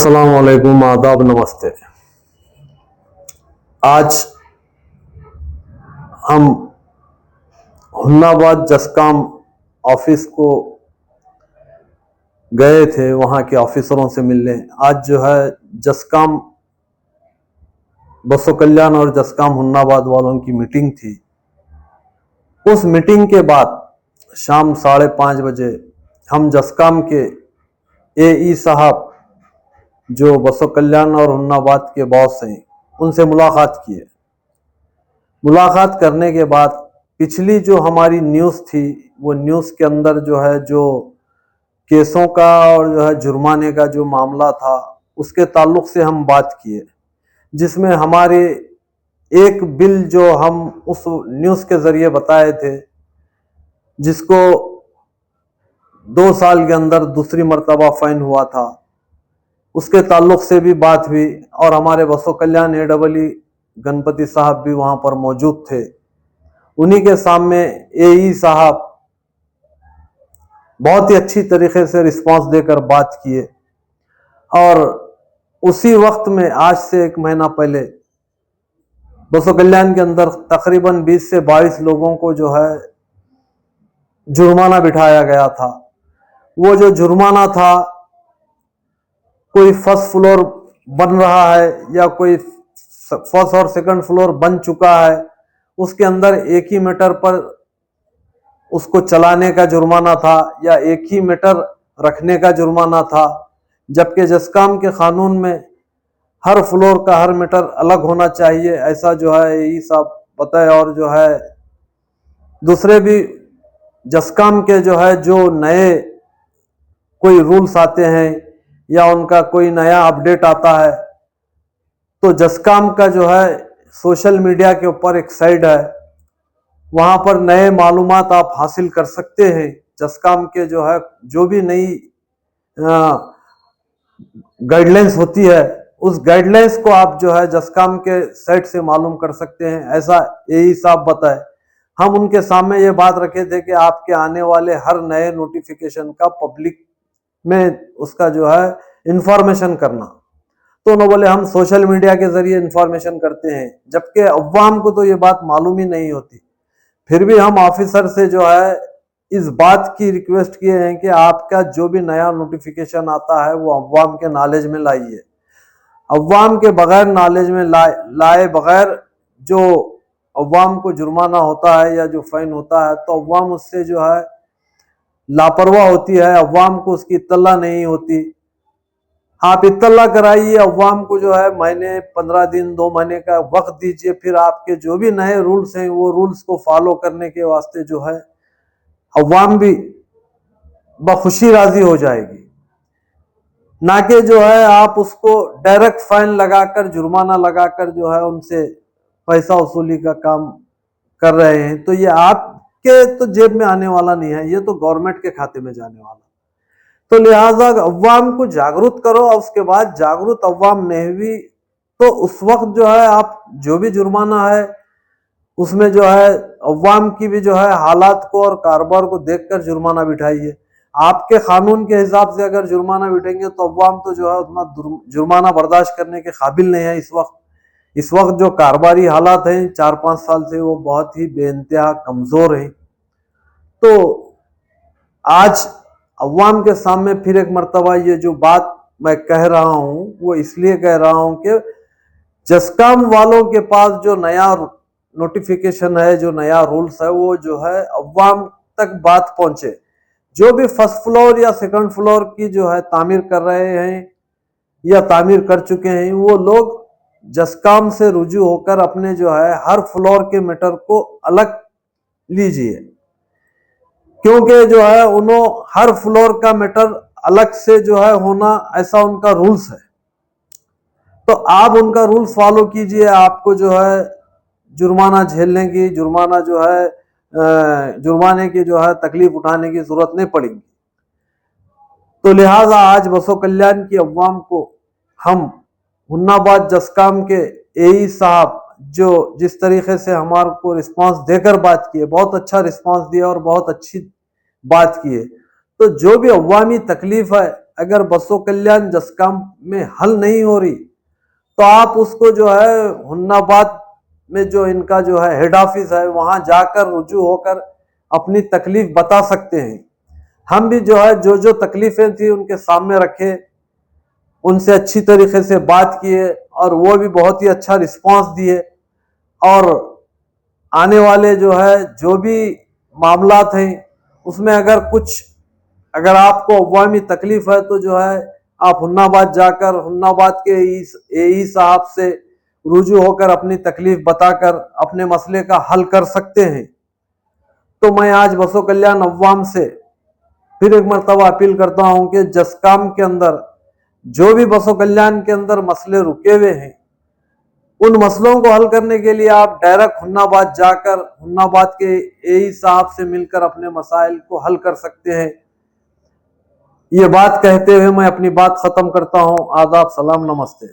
अस्सलाम वालेकुम, आदाब, नमस्ते। आज हम हुन्नाबाद जस्काम ऑफिस को गए थे, वहाँ के ऑफिसरों से मिलने। आज जो है जस्काम बसो कल्याण और जस्काम हुन्नाबाद वालों की मीटिंग थी। उस मीटिंग के बाद शाम 5:30 बजे हम जस्काम के एई साहब जो बसो कल्याण और हुन्नाबाद के बॉस हैं उनसे मुलाकात किए। मुलाकात करने के बाद पिछली जो हमारी न्यूज़ थी वो न्यूज़ के अंदर जो है जो केसों का और जो है जुर्माने का जो मामला था उसके ताल्लुक से हम बात किए, जिसमें हमारे एक बिल जो हम उस न्यूज़ के ज़रिए बताए थे जिसको 2 साल के अंदर दूसरी मर्तबा फाइन हुआ था, उसके ताल्लुक से भी बात हुई। और हमारे बसो कल्याण एडबली गणपति साहब भी वहाँ पर मौजूद थे। उन्हीं के सामने एई साहब बहुत ही अच्छी तरीके से रिस्पांस देकर बात किए। और उसी वक्त में आज से 1 महीना पहले बसो कल्याण के अंदर तकरीबन 20 से 22 लोगों को जो है जुर्माना बिठाया गया था। वो जो जुर्माना था, कोई फर्स्ट फ्लोर बन रहा है या कोई फर्स्ट और सेकंड फ्लोर बन चुका है, उसके अंदर 1 ही मीटर पर उसको चलाने का जुर्माना था या 1 ही मीटर रखने का जुर्माना था। जबकि जस्काम के कानून में हर फ्लोर का हर मीटर अलग होना चाहिए, ऐसा जो है यही सब बताए। और जो है दूसरे भी जस्काम के जो है जो नए कोई रूल्स आते हैं या उनका कोई नया अपडेट आता है तो जस्काम का जो है सोशल मीडिया के ऊपर एक साइट है, वहाँ पर नए मालूमात आप हासिल कर सकते हैं। जस्काम के जो है जो भी नई गाइडलाइंस होती है उस गाइडलाइंस को आप जो है जस्काम के साइट से मालूम कर सकते हैं, ऐसा यही साहब बताए। हम उनके सामने ये बात रखे थे कि आपके आने वाले हर नए नोटिफिकेशन का पब्लिक में उसका जो है इंफॉर्मेशन करना। तो उन्होंने बोले हम सोशल मीडिया के जरिए इंफॉर्मेशन करते हैं, जबकि अवाम को तो ये बात मालूम ही नहीं होती। फिर भी हम ऑफिसर से जो है इस बात की रिक्वेस्ट किए हैं कि आपका जो भी नया नोटिफिकेशन आता है वो अवाम के नॉलेज में लाइए। अवाम के बगैर नॉलेज में लाए बगैर जो अवाम को जुर्माना होता है या जो फाइन होता है तो अवाम उससे जो है लापरवाह होती है, अवाम को उसकी इत्तला नहीं होती। आप इत्तला कराइए अवाम को, जो है महीने 15 दिन 2 महीने का वक्त दीजिए, फिर आपके जो भी नए रूल्स हैं वो रूल्स को फॉलो करने के वास्ते जो है अवाम भी बखुशी राजी हो जाएगी। ना कि जो है आप उसको डायरेक्ट फाइन लगाकर जुर्माना लगाकर जो है उनसे पैसा वसूली का काम कर रहे हैं, तो ये आपके तो जेब में आने वाला नहीं है, ये तो गवर्नमेंट के खाते में जाने वाला। तो लिहाजा अवाम को जागरूक करो और उसके बाद जागरूक अवाम नहीं हुई तो उस वक्त जो है आप जो भी जुर्माना है उसमें जो है अवाम की भी जो है हालात को और कारोबार को देखकर जुर्माना बिठाइए। आपके कानून के हिसाब से अगर जुर्माना बिठाएंगे तो अवाम तो जो है उतना जुर्माना बर्दाश्त करने के काबिल नहीं है। इस वक्त जो कारोबारी हालात हैं 4-5 साल से वो बहुत ही बेइंतहा कमजोर हैं। तो आज अवाम के सामने फिर एक मर्तबा ये जो बात मैं कह रहा हूं वो इसलिए कह रहा हूं कि जस्काम वालों के पास जो नया नोटिफिकेशन है, जो नया रूल्स है, वो जो है अवाम तक बात पहुंचे। जो भी फर्स्ट फ्लोर या सेकंड फ्लोर की जो है तामीर कर रहे हैं या तामीर कर चुके हैं, वो लोग जस्काम से रुजू होकर अपने जो है हर फ्लोर के मीटर को अलग लीजिए, क्योंकि जो है उन्होंने हर फ्लोर का मीटर अलग से जो है होना ऐसा उनका रूल्स है। तो आप उनका रूल्स फॉलो कीजिए, आपको जो है जुर्माना झेलने की जुर्माने की जो है तकलीफ उठाने की जरूरत नहीं पड़ेगी। तो लिहाजा आज बसो कल्याण की अवाम को हम हुन्नाबाद जस्काम के एई साहब जो जिस तरीके से हमारे को रिस्पांस देकर बात किए, बहुत अच्छा रिस्पांस दिया और बहुत अच्छी बात की है। तो जो भी अवामी तकलीफ है अगर बसो कल्याण जसकाम में हल नहीं हो रही तो आप उसको जो है हुन्नाबाद में जो इनका जो है हेड ऑफिस है वहां जाकर रुजू होकर अपनी तकलीफ बता सकते हैं। हम भी जो है जो तकलीफें थी उनके सामने रखे, उनसे अच्छी तरीके से बात किए और वो भी बहुत ही अच्छा रिस्पांस दिए। और आने वाले जो है जो भी मामलात हैं उसमें अगर आपको अवामी तकलीफ है तो जो है आप हुन्नाबाद जाकर हुन्नाबाद के एई साहब से रुजू होकर अपनी तकलीफ बताकर अपने मसले का हल कर सकते हैं। तो मैं आज बसो कल्याण अवाम से फिर एक मरतबा अपील करता हूं कि जसकाम के अंदर जो भी बसो कल्याण के अंदर मसले रुके हुए हैं उन मसलों को हल करने के लिए आप डायरेक्ट हुन्नाबाद जाकर हुन्नाबाद के एई साहब से मिलकर अपने मसाइल को हल कर सकते हैं। ये बात कहते हुए मैं अपनी बात खत्म करता हूं। आदाब, सलाम, नमस्ते।